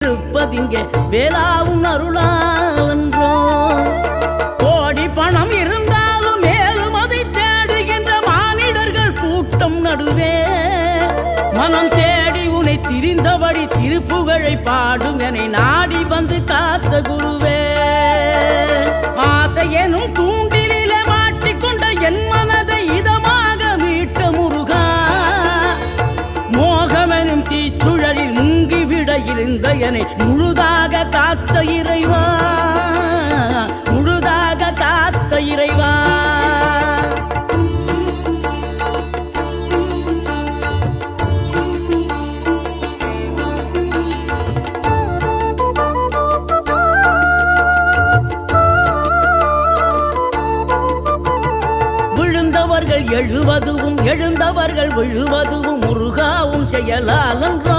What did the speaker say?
வீற்றிருப்பதிங்கே வேளாவும் அருளாவென்றோ. கோடி பணம் இருந்தாலும் மேலும் அதை தேடுகின்ற மானிடர்கள் கூட்டம் நடுவே மனம் தேடி உனை திரிந்தபடி திருப்புகழை பாடும் என நாடி வந்து காத்த குருவே. ஆசை எனும் தூண்டிலே மாட்டிக்கொண்ட என் மனதை இதமாக மீட்ட முருகா. மோகமெனும் தீச்சுழலில் முங்கிவிட இருந்த என்னை முழுதாக காத்த இறைவா, முழுதாக காத்த இறைவா. எழுவதுவும் எழுந்தவர்கள் விழுவதுவும் முருகாவும் செயலாலன்றோ.